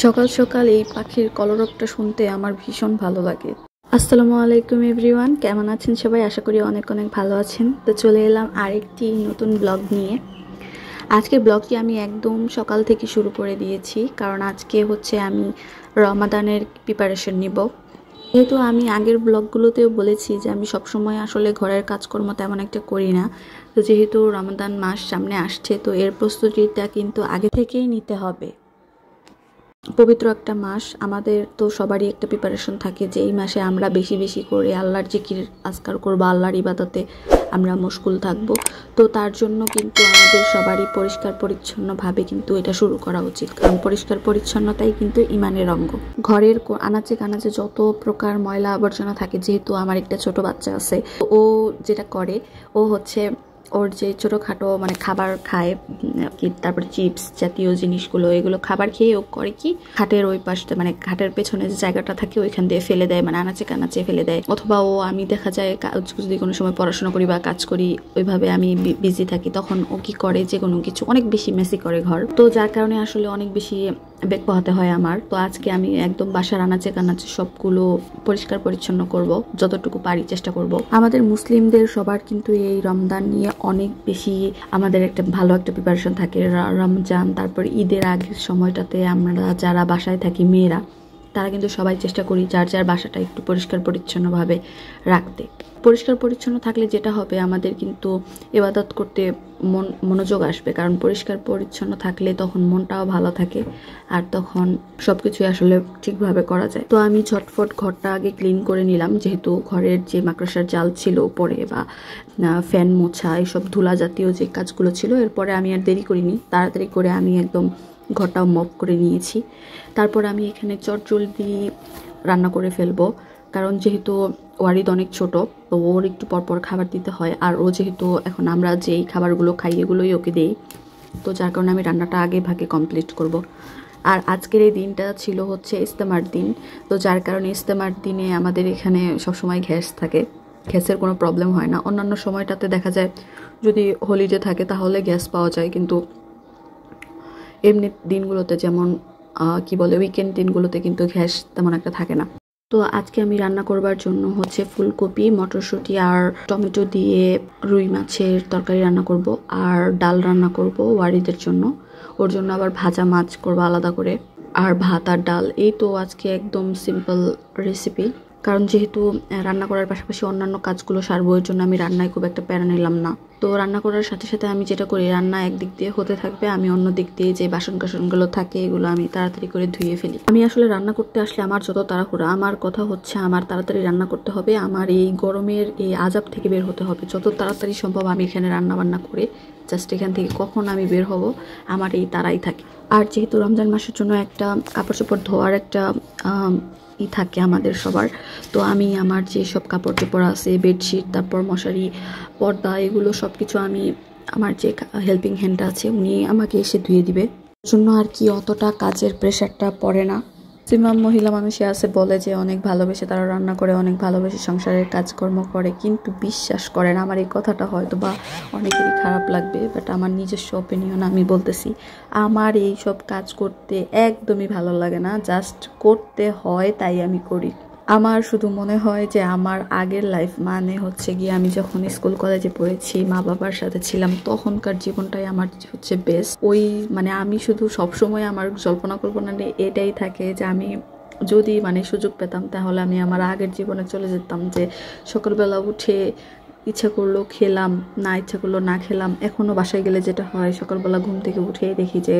সকাল সকাল এই পাখির কলরবটা শুনতে আমার ভীষণ ভালো লাগে। আসসালামু আলাইকুম এভরিওয়ান, কেমন আছেন সবাই? আশা করি অনেক অনেক ভালো আছেন। তো চলে এলাম আরেকটি নতুন ব্লগ নিয়ে। আজকের ব্লগটি আমি একদম সকাল থেকে শুরু করে দিয়েছি, কারণ আজকে হচ্ছে আমি রমাদানের প্রিপারেশন নিব। যেহেতু আমি আগের ব্লগগুলোতেও বলেছি যে আমি সবসময় আসলে ঘরের কাজকর্ম তেমন একটা করি না, তো যেহেতু রমাদান মাস সামনে আসছে, তো এর প্রস্তুতিটা কিন্তু আগে থেকেই নিতে হবে। পবিত্র একটা মাস, আমাদের তো সবারই একটা প্রিপারেশন থাকে যে এই মাসে আমরা বেশি বেশি করে আল্লাহর জিকির আজকার করবো, আল্লাহর ইবাদতে আমরা মশগুল থাকব। তো তার জন্য কিন্তু আমাদের সবারই পরিষ্কার পরিচ্ছন্নভাবে কিন্তু এটা শুরু করা উচিত, কারণ পরিষ্কার পরিচ্ছন্নতাই কিন্তু ইমানের অঙ্গ। ঘরের আনাচে কানাচে যত প্রকার ময়লা আবর্জনা থাকে, যেহেতু আমার একটা ছোট বাচ্চা আছে, ও যেটা করে, ও হচ্ছে ওর যে ছোটোখাটো মানে খাবার খায় কি, তারপরে চিপস জাতীয় জিনিসগুলো, এগুলো খাবার খেয়ে ও করে কি, খাটের ওই পাশটা মানে খাটের পেছনে যে জায়গাটা থাকে ওইখান দিয়ে ফেলে দেয়, মানে আনাচে কানাচে ফেলে দেয়। অথবা ও, আমি দেখা যায় যদি কোনো সময় পড়াশোনা করি বা কাজ করি, ওইভাবে আমি বিজি থাকি, তখন ও কি করে যে কোনো কিছু অনেক বেশি মেসি করে ঘর, তো যার কারণে আসলে অনেক বেশি বেগ পোহাতে হয় আমার। তো আজকে আমি একদম বাসার আনাচে কানাচে সবগুলো পরিষ্কার পরিচ্ছন্ন করব, যতটুকু পারি চেষ্টা করব। আমাদের মুসলিমদের সবার কিন্তু এই রমজান নিয়ে অনেক বেশি আমাদের একটা ভালো একটা প্রিপারেশন থাকে। রমজান, তারপর ঈদের আগের সময়টাতে আমরা যারা বাসায় থাকি মেয়েরা, তারা কিন্তু সবাই চেষ্টা করি যার যার বাসাটা একটু পরিষ্কার পরিচ্ছন্নভাবে রাখতে। পরিষ্কার পরিচ্ছন্ন থাকলে যেটা হবে, আমাদের কিন্তু ইবাদত করতে মনোযোগ আসবে, কারণ পরিষ্কার পরিচ্ছন্ন থাকলে তখন মনটাও ভালো থাকে, আর তখন সব কিছুই আসলে ঠিকভাবে করা যায়। তো আমি ঝটফট ঘরটা আগে ক্লিন করে নিলাম, যেহেতু ঘরের যে মাকড়সার জাল ছিল উপরে বা ফ্যান মোছা, এইসব ধুলা জাতীয় যে কাজগুলো ছিল, এরপরে আমি আর দেরি করিনি, তাড়াতাড়ি করে আমি একদম ঘরটাও মপ করে নিয়েছি। তারপর আমি এখানে চটজলদি রান্না করে ফেলবো, কারণ যেহেতু ওয়ারিদ অনেক ছোট, তো ওর একটু পরপর খাবার দিতে হয়, আর ও যেহেতু এখন আমরা যেই খাবারগুলো খাই এগুলোই ওকে দিই, তো যার কারণে আমি রান্নাটা আগে ভাগে কমপ্লিট করব। আর আজকের এই দিনটা ছিল হচ্ছে ইস্তেমার দিন, তো যার কারণে ইস্তেমার দিনে আমাদের এখানে সবসময় গ্যাস থাকে, গ্যাসের কোনো প্রবলেম হয় না। অন্যান্য সময়টাতে দেখা যায় যদি হলিডে থাকে তাহলে গ্যাস পাওয়া যায়, কিন্তু এমনি দিনগুলোতে, যেমন কি বলে উইকেন্ড দিনগুলোতে কিন্তু গ্যাস তেমন একটা থাকে না। তো আজকে আমি রান্না করবার জন্য হচ্ছে ফুলকপি, মটরশুঁটি আর টমেটো দিয়ে রুই মাছের তরকারি রান্না করব, আর ডাল রান্না করব ওয়ারিদের জন্য, ওর জন্য আবার ভাজা মাছ করব আলাদা করে, আর ভাত আর ডাল। এই তো আজকে একদম সিম্পল রেসিপি, কারণ যেহেতু রান্না করার পাশাপাশি অন্যান্য কাজগুলো সারবো, এর জন্য আমি রান্নায় খুব একটা প্যারা নিলাম না। তো রান্না করার সাথে সাথে আমি যেটা করি, রান্না একদিক দিয়ে হতে থাকবে, আমি অন্য দিক দিয়ে যে বাসন কাসনগুলো থাকে এগুলো আমি তাড়াতাড়ি করে ধুয়ে ফেলি। আমি আসলে রান্না করতে আসলে আমার যত তাড়াহুড়া, আমার কথা হচ্ছে আমার তাড়াতাড়ি রান্না করতে হবে, আমার এই গরমের এই আজাব থেকে বের হতে হবে। যত তাড়াতাড়ি সম্ভব আমি এখানে রান্না বান্না করে জাস্ট এখান থেকে কখন আমি বের হব, আমার এই তাড়াই থাকে। আর যেহেতু রমজান মাসের জন্য একটা কাপড় চোপড় ধোয়ার একটা থাকে আমাদের সবার, তো আমি আমার যে সব কাপড় চোপড় আছে, বেডশিট, তারপর মশারি, পর্দা, এগুলো সব কিছু আমি, আমার যে হেল্পিং হ্যান্ডটা আছে উনি আমাকে এসে ধুয়ে দিবে, জন্য আর কি অতটা কাজের প্রেশারটা পড়ে না। ম্যাক্সিমাম মহিলা মানুষই আছে বলে যে অনেক ভালোবেসে তারা রান্না করে, অনেক ভালোবেসে সংসারের কাজকর্ম করে, কিন্তু বিশ্বাস করেন আমার এই কথাটা হয়তো বা অনেকেরই খারাপ লাগবে, বাট আমার নিজস্ব অপিনিয়ন আমি বলতেছি, আমার এই সব কাজ করতে একদমই ভালো লাগে না, জাস্ট করতে হয় তাই আমি করি। আমার শুধু মনে হয় যে আমার আগের লাইফ, মানে হচ্ছে গিয়ে আমি যখন স্কুল কলেজে পড়েছি, মা বাবার সাথে ছিলাম, তখনকার জীবনটাই আমার হচ্ছে বেস্ট। ওই মানে আমি শুধু সবসময় আমার জল্পনা কল্পনা নিয়ে এটাই থাকে যে আমি যদি মানে সুযোগ পেতাম তাহলে আমি আমার আগের জীবনে চলে যেতাম, যে সকালবেলা উঠে ইচ্ছা করলো খেলাম, না ইচ্ছা করলো না খেলাম। এখনো বাসায় গেলে যেটা হয়, সকালবেলা ঘুম থেকে উঠে দেখি যে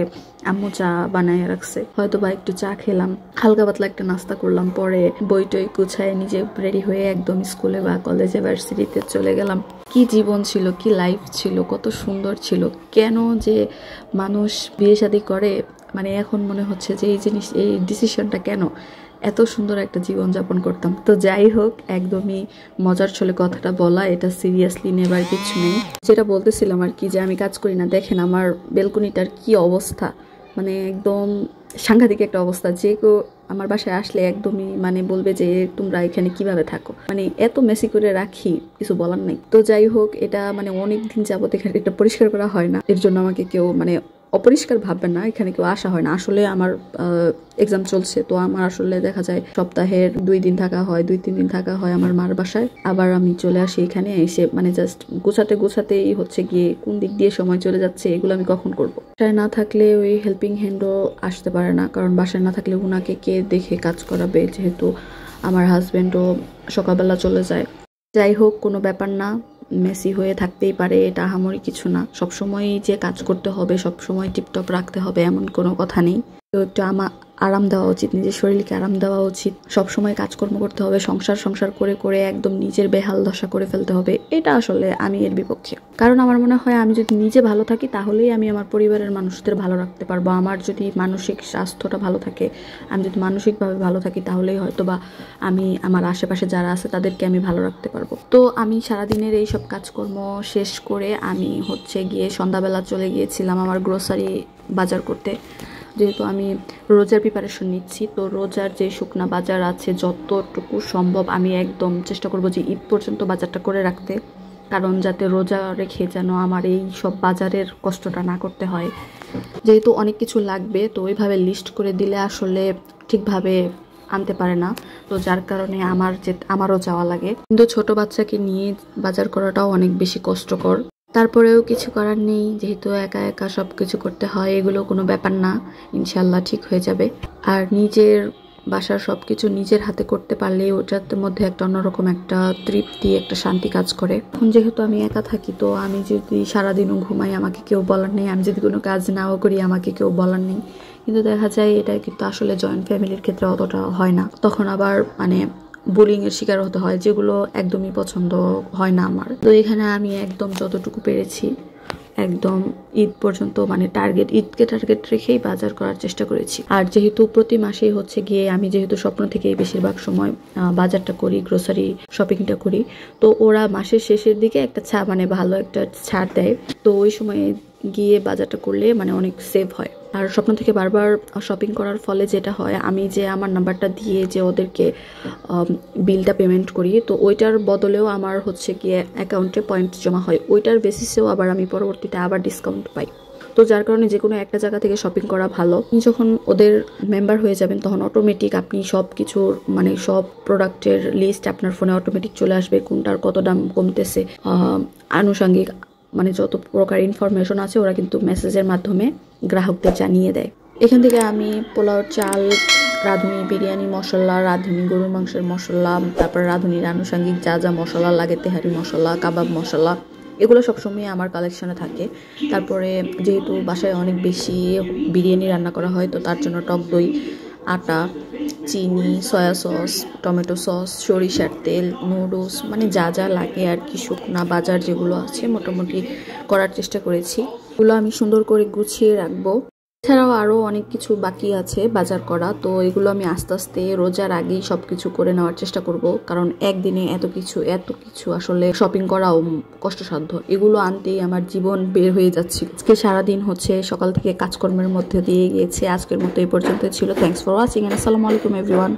আম্মু চা বানায় রাখছে, হয়তো বা একটু চা খেলাম, হালকা পাতলা একটা নাস্তা করলাম, পরে বই টই গুছায় নিজে রেডি হয়ে একদম স্কুলে বা কলেজে ভার্সিটিতে চলে গেলাম। কি জীবন ছিল, কি লাইফ ছিল, কত সুন্দর ছিল। কেন যে মানুষ বিয়ে শাদী করে, মানে এখন মনে হচ্ছে যে এই ডিসিশনটা কেন, এত সুন্দর একটা জীবন যাপন করতাম। তো যাই হোক, একদমই মজার ছলে কথাটা বলা, এটা সিরিয়াসলি নেবার কিছু নেই। যেটা বলতেছিলাম আর কি, যে আমি কাজ করি না, দেখেন আমার বেলকনিটার কি অবস্থা, মানে একদম সাংঘাতিক একটা অবস্থা। যে কেউ আমার বাসায় আসলে একদমই মানে বলবে যে তোমরা এখানে কিভাবে থাকো, মানে এত মেসি করে রাখি, কিছু বলার নাই। তো যাই হোক, এটা মানে অনেক দিন যাবত এখানে এটা পরিষ্কার করা হয় না, এর জন্য আমাকে কেউ মানে অপরিষ্কার ভাববেন না, এখানে কেউ আসা হয় না। আসলে আমার এক্সাম চলছে, তো আমার আসলে দেখা যায় সপ্তাহের 2 দিন থাকা হয়, 2-3 দিন থাকা হয় আমার মার বাসায়। আবার আমি চলে আসি এখানে, এসে মানে জাস্ট গোছাতেই হচ্ছে গিয়ে কোন দিক দিয়ে সময় চলে যাচ্ছে এগুলো আমি কখন করবো। বাসায় না থাকলে ওই হেল্পিং হ্যান্ডও আসতে পারে না, কারণ বাসায় না থাকলে ওনাকে কে দেখে কাজ করাবে, যেহেতু আমার হাজবেন্ডও সকালবেলা চলে যায়। যাই হোক, কোনো ব্যাপার না, মেসি হয়ে থাকতেই পারে, এটা আহামরি কিছু না। সবসময় যে কাজ করতে হবে, সবসময় টিপটপ রাখতে হবে এমন কোনো কথা নেই। তো একটু আরাম দেওয়া উচিত, নিজের শরীরকে আরাম দেওয়া উচিত। সবসময় কাজকর্ম করতে হবে, সংসার করে করে একদম নিজের বেহাল দশা করে ফেলতে হবে, এটা আসলে আমি এর বিপক্ষে। কারণ আমার মনে হয় আমি যদি নিজে ভালো থাকি তাহলেই আমি আমার পরিবারের মানুষদের ভালো রাখতে পারবো। আমার যদি মানসিক স্বাস্থ্যটা ভালো থাকে, আমি যদি মানসিকভাবে ভালো থাকি, তাহলেই হয়তো বা আমি আমার আশেপাশে যারা আছে তাদেরকে আমি ভালো রাখতে পারবো। তো আমি সারাদিনের এই সব কাজকর্ম শেষ করে আমি হচ্ছে গিয়ে সন্ধ্যাবেলা চলে গিয়েছিলাম আমার গ্রোসারি বাজার করতে। যেহেতু আমি রোজার প্রিপারেশন নিচ্ছি, তো রোজার যে শুকনা বাজার আছে যতটুকু সম্ভব আমি একদম চেষ্টা করব যে ঈদ পর্যন্ত বাজারটা করে রাখতে, কারণ যাতে রোজা রেখে যেন আমার এই সব বাজারের কষ্টটা না করতে হয়। যেহেতু অনেক কিছু লাগবে, তো ওইভাবে লিস্ট করে দিলে আসলে ঠিকভাবে আনতে পারে না, তো যার কারণে আমারও যাওয়া লাগে। কিন্তু ছোট বাচ্চাকে নিয়ে বাজার করাটাও অনেক বেশি কষ্টকর। তারপরেও কিছু করার নেই, যেহেতু একা একা সব কিছু করতে হয়, এগুলো কোনো ব্যাপার না, ইনশাল্লাহ ঠিক হয়ে যাবে। আর নিজের বাসার সব কিছু নিজের হাতে করতে পারলে ওটার মধ্যে একটা অন্যরকম একটা তৃপ্তি, একটা শান্তি কাজ করে। এখন যেহেতু আমি একা থাকি, তো আমি যদি সারাদিনও ঘুমাই আমাকে কেউ বলার নেই, আমি যদি কোনো কাজ নাও করি আমাকে কেউ বলার নেই। কিন্তু দেখা যায় এটা কিন্তু আসলে জয়েন্ট ফ্যামিলির ক্ষেত্রে অতটা হয় না, তখন আবার মানে বুলিং এর শিকার হতে হয়, যেগুলো একদমই পছন্দ হয় না আমার। তো এখানে আমি একদম যতটুকু পেরেছি একদম ঈদ পর্যন্ত মানে ঈদকে টার্গেট রেখেই বাজার করার চেষ্টা করেছি। আর যেহেতু প্রতি মাসেই হচ্ছে গিয়ে আমি যেহেতু স্বপ্ন থেকেই বেশিরভাগ সময় বাজারটা করি, গ্রোসারি শপিংটা করি, তো ওরা মাসের শেষের দিকে একটা মানে ভালো একটা ছাড় দেয়, তো ওই সময় গিয়ে বাজারটা করলে মানে অনেক সেভ হয়। আর স্বপ্ন থেকে বারবার শপিং করার ফলে যেটা হয়, আমি যে আমার নাম্বারটা দিয়ে যে ওদেরকে বিলটা পেমেন্ট করি, তো ওইটার বদলেও আমার হচ্ছে গিয়ে অ্যাকাউন্টে পয়েন্ট জমা হয়, ওইটার বেসিসেও আবার আমি পরবর্তীতে আবার ডিসকাউন্ট পাই। তো যার কারণে যে কোনো একটা জায়গা থেকে শপিং করা ভালো। আপনি যখন ওদের মেম্বার হয়ে যাবেন তখন অটোমেটিক আপনি সব কিছুর মানে সব প্রোডাক্টের লিস্ট আপনার ফোনে অটোমেটিক চলে আসবে, কোনটার কত দাম কমতেছে, আনুষঙ্গিক মানে যত প্রকার ইনফরমেশন আছে ওরা কিন্তু মেসেজের মাধ্যমে গ্রাহকদের জানিয়ে দেয়। এখান থেকে আমি পোলাও চাল, রাঁধুনি বিরিয়ানি মশলা, রাঁধুনি গরুর মাংসের মশলা, তারপর রাঁধুনির আনুষঙ্গিক যা যা মশলা লাগে, তেহারি মশলা, কাবাব মশলা, এগুলো সবসময় আমার কালেকশনে থাকে। তারপরে যেহেতু বাসায় অনেক বেশি বিরিয়ানি রান্না করা হয়, তো তার জন্য টক দই, আটা, চিনি, সয়া সস, টমেটো সস, সরিষার তেল, নুডলস, মানে যা যা লাগে আর কি, শুকনা বাজার যেগুলো আছে মোটামুটি করার চেষ্টা করেছি। এগুলো আমি সুন্দর করে গুছিয়ে রাখবো। এছাড়াও আরও অনেক কিছু বাকি আছে বাজার করা, তো এগুলো আমি আস্তে আস্তে রোজার আগেই সব কিছু করে নেওয়ার চেষ্টা করব, কারণ একদিনে এত কিছু আসলে শপিং করাও কষ্টসাধ্য। এগুলো আনতেই আমার জীবন বের হয়ে যাচ্ছিল। আজকে সারাদিন হচ্ছে সকাল থেকে কাজকর্মের মধ্যে দিয়ে গিয়েছে। আজকের মতো এই পর্যন্ত ছিল। থ্যাংকস ফর ওয়াচিং এন্ড আসসালামু আলাইকুম এভরিওয়ান।